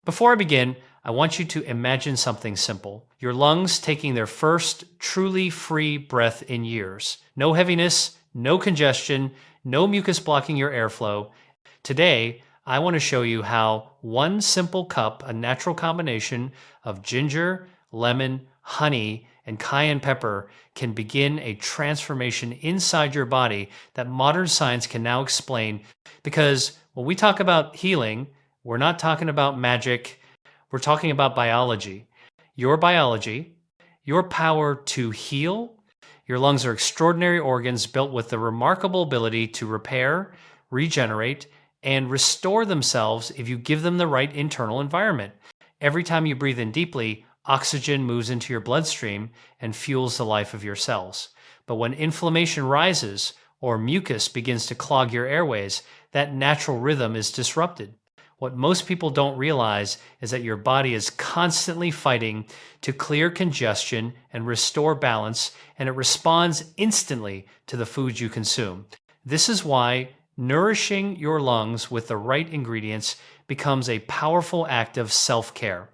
Before I begin, I want you to imagine something simple. Your lungs taking their first truly free breath in years. No heaviness, no congestion, no mucus blocking your airflow. Today, I want to show you how one simple cup, a natural combination of ginger, lemon, honey, and cayenne pepper, can begin a transformation inside your body that modern science can now explain. Because when we talk about healing, we're not talking about magic. We're talking about biology. Your biology, your power to heal. Your lungs are extraordinary organs built with the remarkable ability to repair, regenerate, and restore themselves if you give them the right internal environment. Every time you breathe in deeply, oxygen moves into your bloodstream and fuels the life of your cells. But when inflammation rises or mucus begins to clog your airways, that natural rhythm is disrupted. What most people don't realize is that your body is constantly fighting to clear congestion and restore balance, and it responds instantly to the foods you consume. This is why nourishing your lungs with the right ingredients becomes a powerful act of self-care.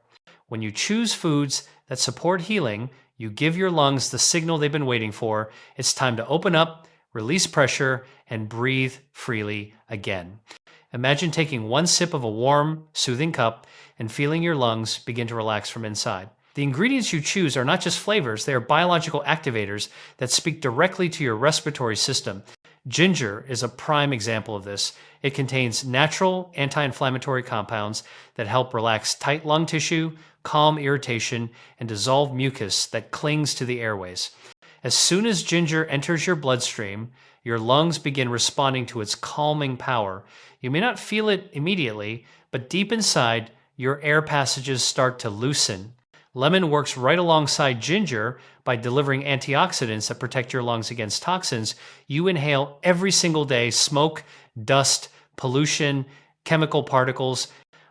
When you choose foods that support healing, you give your lungs the signal they've been waiting for. It's time to open up, release pressure, and breathe freely again. Imagine taking one sip of a warm, soothing cup and feeling your lungs begin to relax from inside. The ingredients you choose are not just flavors, they are biological activators that speak directly to your respiratory system. Ginger is a prime example of this. It contains natural anti-inflammatory compounds that help relax tight lung tissue, calm irritation, and dissolve mucus that clings to the airways. As soon as ginger enters your bloodstream, your lungs begin responding to its calming power. You may not feel it immediately, but deep inside, your air passages start to loosen. Lemon works right alongside ginger by delivering antioxidants that protect your lungs against toxins you inhale every single day: smoke, dust, pollution, chemical particles.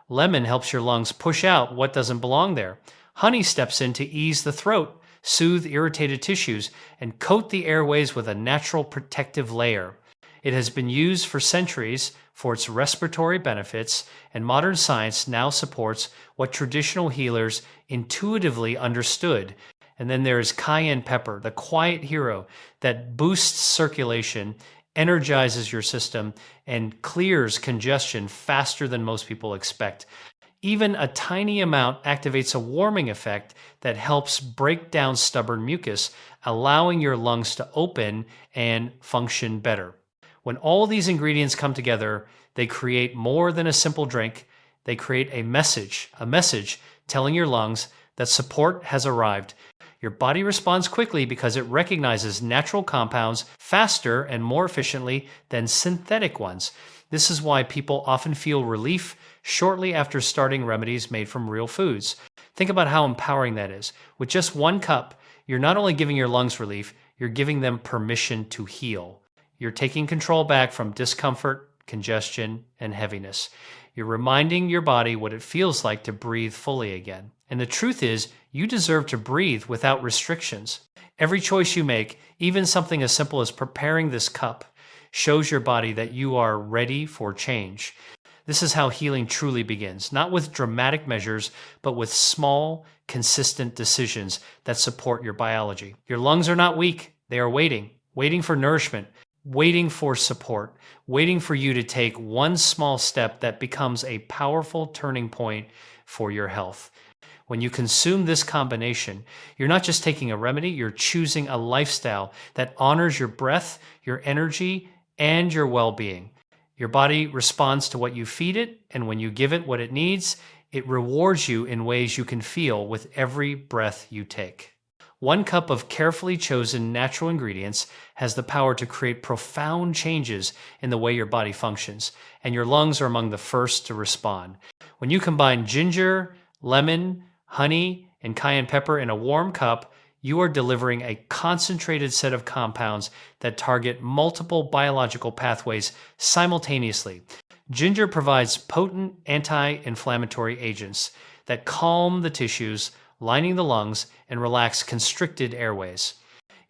Lemon helps your lungs push out what doesn't belong there. Honey steps in to ease the throat, soothe irritated tissues, and coat the airways with a natural protective layer. It has been used for centuries for its respiratory benefits, and modern science now supports what traditional healers intuitively understood. And then there is cayenne pepper, the quiet hero that boosts circulation, energizes your system, and clears congestion faster than most people expect. Even a tiny amount activates a warming effect that helps break down stubborn mucus, allowing your lungs to open and function better. When all these ingredients come together, they create more than a simple drink. They create a message telling your lungs that support has arrived. Your body responds quickly because it recognizes natural compounds faster and more efficiently than synthetic ones. This is why people often feel relief shortly after starting remedies made from real foods. Think about how empowering that is. With just one cup, you're not only giving your lungs relief, you're giving them permission to heal. You're taking control back from discomfort, congestion, and heaviness. You're reminding your body what it feels like to breathe fully again. And the truth is, you deserve to breathe without restrictions. Every choice you make, even something as simple as preparing this cup, shows your body that you are ready for change. This is how healing truly begins, not with dramatic measures, but with small, consistent decisions that support your biology. Your lungs are not weak. They are waiting for nourishment, waiting for support, waiting for you to take one small step that becomes a powerful turning point for your health. When you consume this combination, you're not just taking a remedy, you're choosing a lifestyle that honors your breath, your energy, and your well-being. Your body responds to what you feed it, and when you give it what it needs, it rewards you in ways you can feel with every breath you take. One cup of carefully chosen natural ingredients has the power to create profound changes in the way your body functions, and your lungs are among the first to respond. When you combine ginger, lemon, honey, and cayenne pepper in a warm cup, you are delivering a concentrated set of compounds that target multiple biological pathways simultaneously. Ginger provides potent anti-inflammatory agents that calm the tissues lining the lungs and relax constricted airways.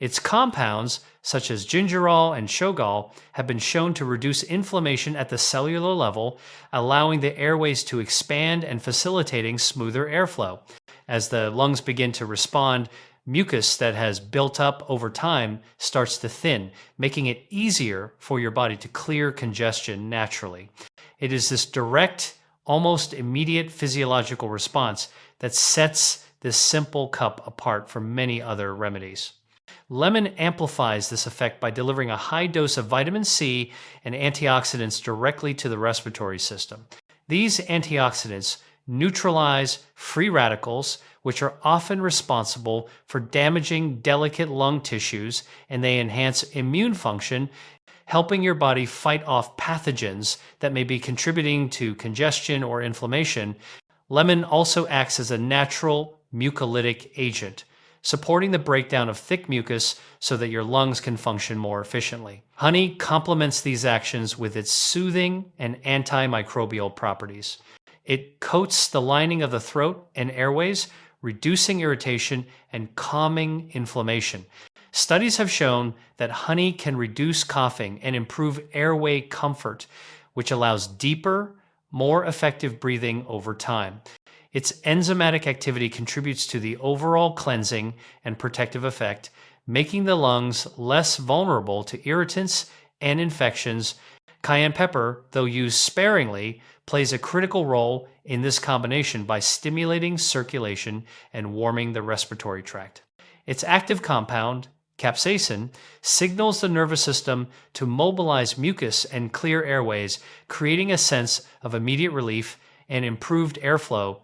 Its compounds, such as gingerol and shogal, have been shown to reduce inflammation at the cellular level, allowing the airways to expand and facilitating smoother airflow. As the lungs begin to respond, mucus that has built up over time starts to thin, making it easier for your body to clear congestion naturally. It is this direct, almost immediate physiological response that sets this simple cup apart from many other remedies. Lemon amplifies this effect by delivering a high dose of vitamin C and antioxidants directly to the respiratory system. These antioxidants neutralize free radicals, which are often responsible for damaging delicate lung tissues, and they enhance immune function, helping your body fight off pathogens that may be contributing to congestion or inflammation. Lemon also acts as a natural mucolytic agent, supporting the breakdown of thick mucus so that your lungs can function more efficiently. Honey complements these actions with its soothing and antimicrobial properties. It coats the lining of the throat and airways, reducing irritation and calming inflammation. Studies have shown that honey can reduce coughing and improve airway comfort, which allows deeper, more effective breathing over time. Its enzymatic activity contributes to the overall cleansing and protective effect, making the lungs less vulnerable to irritants and infections. Cayenne pepper, though used sparingly, plays a critical role in this combination by stimulating circulation and warming the respiratory tract. Its active compound, capsaicin, signals the nervous system to mobilize mucus and clear airways, creating a sense of immediate relief and improved airflow.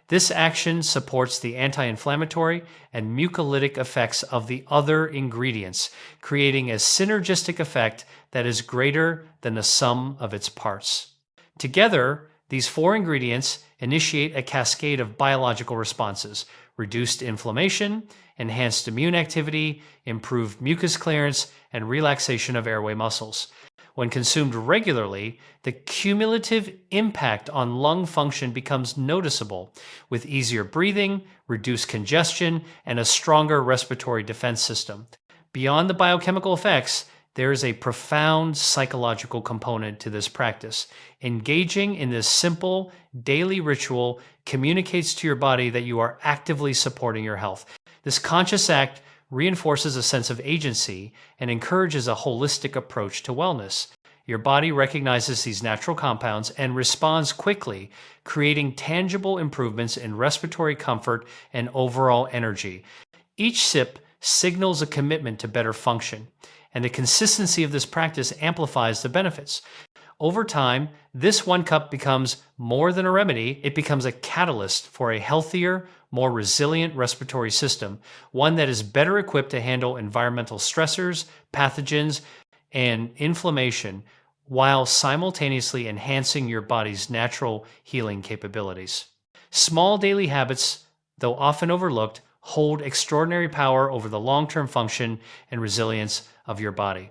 This action supports the anti-inflammatory and mucolytic effects of the other ingredients, creating a synergistic effect that is greater than the sum of its parts. Together, these four ingredients initiate a cascade of biological responses: reduced inflammation, enhanced immune activity, improved mucus clearance, and relaxation of airway muscles. When consumed regularly, the cumulative impact on lung function becomes noticeable, with easier breathing, reduced congestion, and a stronger respiratory defense system. Beyond the biochemical effects, there is a profound psychological component to this practice. Engaging in this simple, daily ritual communicates to your body that you are actively supporting your health. This conscious act reinforces a sense of agency and encourages a holistic approach to wellness. Your body recognizes these natural compounds and responds quickly, creating tangible improvements in respiratory comfort and overall energy. Each sip signals a commitment to better function, and the consistency of this practice amplifies the benefits. Over time, this one cup becomes more than a remedy. It becomes a catalyst for a healthier, more resilient respiratory system, one that is better equipped to handle environmental stressors, pathogens, and inflammation, while simultaneously enhancing your body's natural healing capabilities. Small daily habits, though often overlooked, hold extraordinary power over the long-term function and resilience of your body.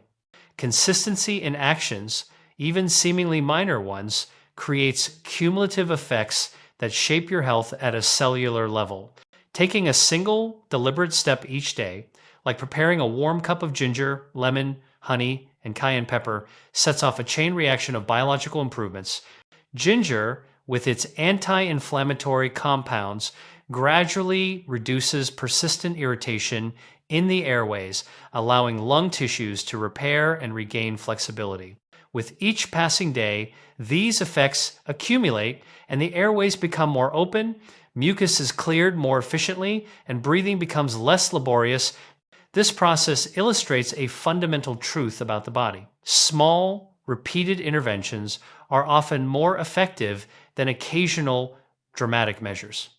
Consistency in actions, even seemingly minor ones, creates cumulative effects that shape your health at a cellular level. Taking a single, deliberate step each day, like preparing a warm cup of ginger, lemon, honey, and cayenne pepper, sets off a chain reaction of biological improvements. Ginger, with its anti-inflammatory compounds, gradually reduces persistent irritation in the airways, allowing lung tissues to repair and regain flexibility. With each passing day, these effects accumulate and the airways become more open, mucus is cleared more efficiently, and breathing becomes less laborious. This process illustrates a fundamental truth about the body. Small, repeated interventions are often more effective than occasional dramatic measures.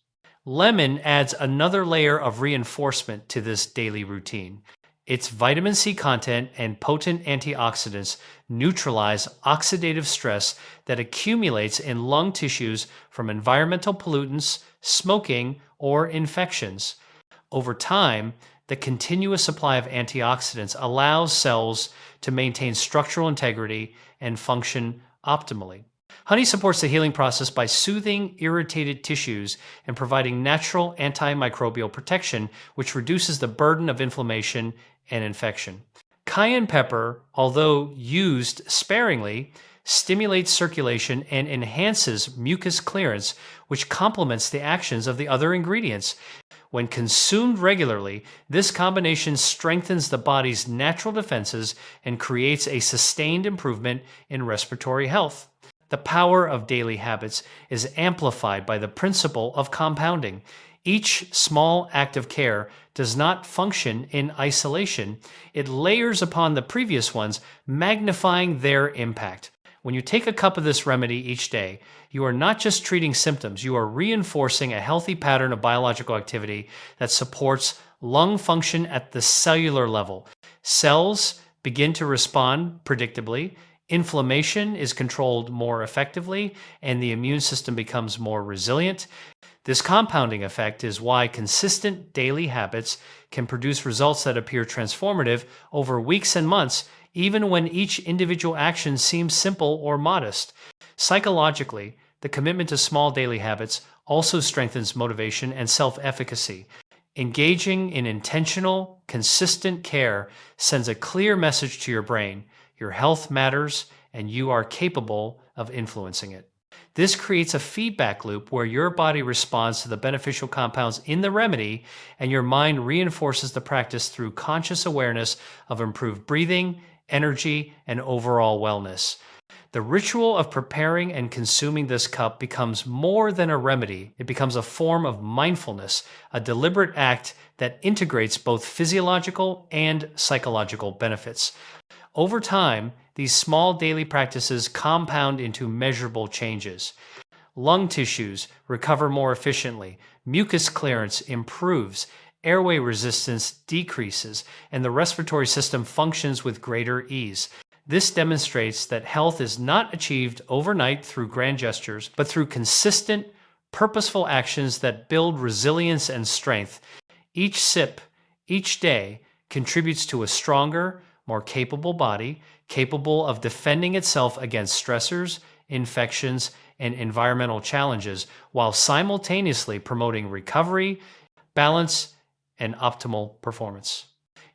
Lemon adds another layer of reinforcement to this daily routine. Its vitamin C content and potent antioxidants neutralize oxidative stress that accumulates in lung tissues from environmental pollutants, smoking, or infections. Over time, the continuous supply of antioxidants allows cells to maintain structural integrity and function optimally. Honey supports the healing process by soothing irritated tissues and providing natural antimicrobial protection, which reduces the burden of inflammation and infection. Cayenne pepper, although used sparingly, stimulates circulation and enhances mucus clearance, which complements the actions of the other ingredients. When consumed regularly, this combination strengthens the body's natural defenses and creates a sustained improvement in respiratory health. The power of daily habits is amplified by the principle of compounding. Each small act of care does not function in isolation. It layers upon the previous ones, magnifying their impact. When you take a cup of this remedy each day, you are not just treating symptoms, you are reinforcing a healthy pattern of biological activity that supports lung function at the cellular level. Cells begin to respond predictably, inflammation is controlled more effectively, and the immune system becomes more resilient. This compounding effect is why consistent daily habits can produce results that appear transformative over weeks and months, even when each individual action seems simple or modest. Psychologically, the commitment to small daily habits also strengthens motivation and self-efficacy. Engaging in intentional, consistent care sends a clear message to your brain: your health matters, and you are capable of influencing it. This creates a feedback loop where your body responds to the beneficial compounds in the remedy, and your mind reinforces the practice through conscious awareness of improved breathing, energy, and overall wellness. The ritual of preparing and consuming this cup becomes more than a remedy. It becomes a form of mindfulness, a deliberate act that integrates both physiological and psychological benefits. Over time, these small daily practices compound into measurable changes. Lung tissues recover more efficiently, mucus clearance improves, airway resistance decreases, and the respiratory system functions with greater ease. This demonstrates that health is not achieved overnight through grand gestures, but through consistent, purposeful actions that build resilience and strength. Each sip, each day, contributes to a stronger, more capable body, capable of defending itself against stressors, infections, and environmental challenges, while simultaneously promoting recovery, balance, and optimal performance.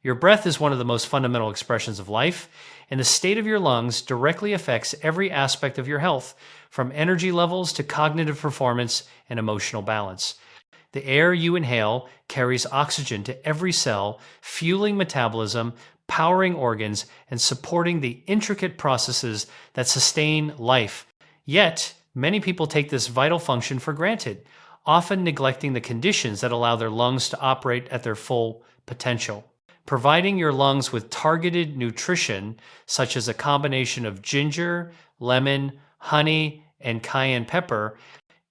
Your breath is one of the most fundamental expressions of life, and the state of your lungs directly affects every aspect of your health, from energy levels to cognitive performance and emotional balance. The air you inhale carries oxygen to every cell, fueling metabolism, powering organs, and supporting the intricate processes that sustain life. Yet, many people take this vital function for granted, often neglecting the conditions that allow their lungs to operate at their full potential. Providing your lungs with targeted nutrition, such as a combination of ginger, lemon, honey, and cayenne pepper,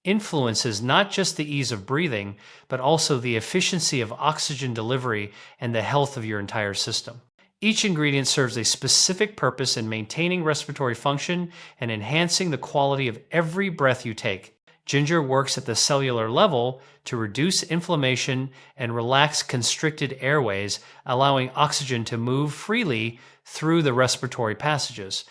influences not just the ease of breathing, but also the efficiency of oxygen delivery and the health of your entire system. Each ingredient serves a specific purpose in maintaining respiratory function and enhancing the quality of every breath you take. Ginger works at the cellular level to reduce inflammation and relax constricted airways, allowing oxygen to move freely through the respiratory passages.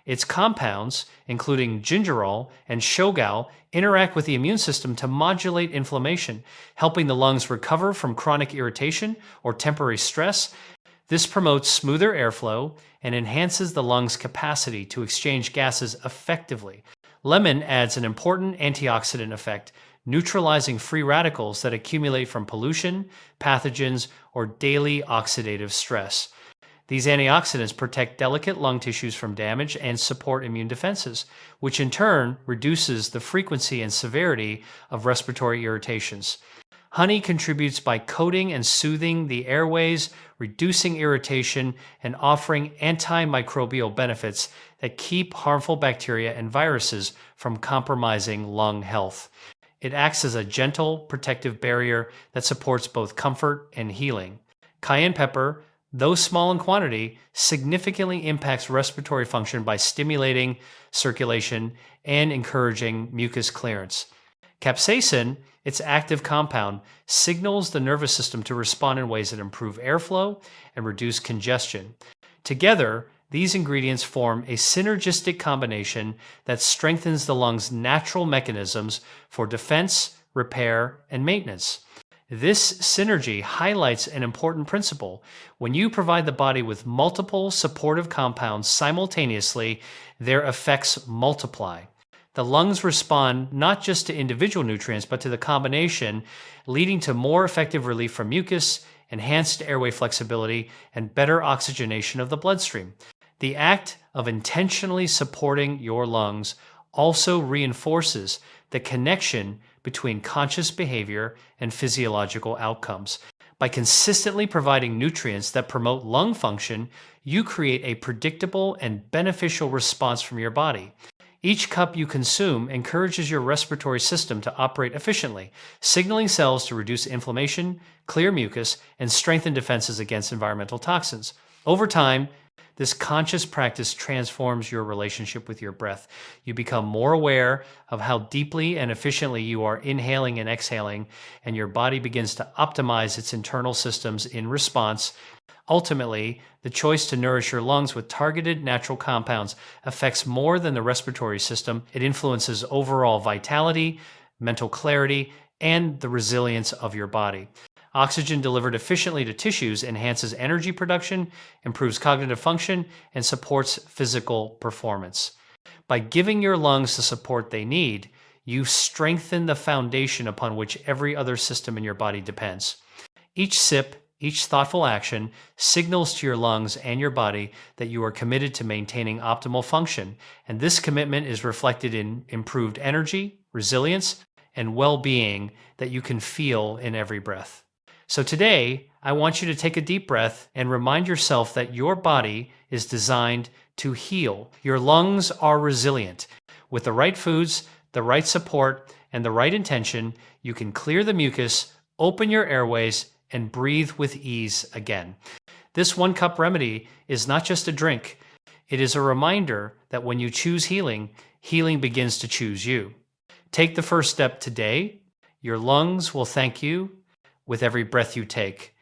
Its compounds, including gingerol and shogal, interact with the immune system to modulate inflammation, helping the lungs recover from chronic irritation or temporary stress. This promotes smoother airflow and enhances the lungs' capacity to exchange gases effectively. Lemon adds an important antioxidant effect, neutralizing free radicals that accumulate from pollution, pathogens, or daily oxidative stress. These antioxidants protect delicate lung tissues from damage and support immune defenses, which in turn reduces the frequency and severity of respiratory irritations. Honey contributes by coating and soothing the airways, reducing irritation, and offering antimicrobial benefits that keep harmful bacteria and viruses from compromising lung health. It acts as a gentle, protective barrier that supports both comfort and healing. Cayenne pepper, though small in quantity, significantly impacts respiratory function by stimulating circulation and encouraging mucus clearance. Capsaicin, its active compound, signals the nervous system to respond in ways that improve airflow and reduce congestion. Together, These ingredients form a synergistic combination that strengthens the lungs' natural mechanisms for defense, repair, and maintenance. This synergy highlights an important principle. When you provide the body with multiple supportive compounds simultaneously, their effects multiply. The lungs respond not just to individual nutrients, but to the combination, leading to more effective relief from mucus, enhanced airway flexibility, and better oxygenation of the bloodstream. The act of intentionally supporting your lungs also reinforces the connection between conscious behavior and physiological outcomes. By consistently providing nutrients that promote lung function, you create a predictable and beneficial response from your body. Each cup you consume encourages your respiratory system to operate efficiently, signaling cells to reduce inflammation, clear mucus, and strengthen defenses against environmental toxins. Over time, this conscious practice transforms your relationship with your breath. You become more aware of how deeply and efficiently you are inhaling and exhaling, and your body begins to optimize its internal systems in response. Ultimately, the choice to nourish your lungs with targeted natural compounds affects more than the respiratory system. It influences overall vitality, mental clarity, and the resilience of your body. Oxygen delivered efficiently to tissues enhances energy production, improves cognitive function, and supports physical performance. By giving your lungs the support they need, you strengthen the foundation upon which every other system in your body depends. Each sip, each thoughtful action signals to your lungs and your body that you are committed to maintaining optimal function, and this commitment is reflected in improved energy, resilience, and well-being that you can feel in every breath. So today, I want you to take a deep breath and remind yourself that your body is designed to heal. Your lungs are resilient. With the right foods, the right support, and the right intention, you can clear the mucus, open your airways, and breathe with ease again. This one-cup remedy is not just a drink. It is a reminder that when you choose healing, healing begins to choose you. Take the first step today. Your lungs will thank you with every breath you take.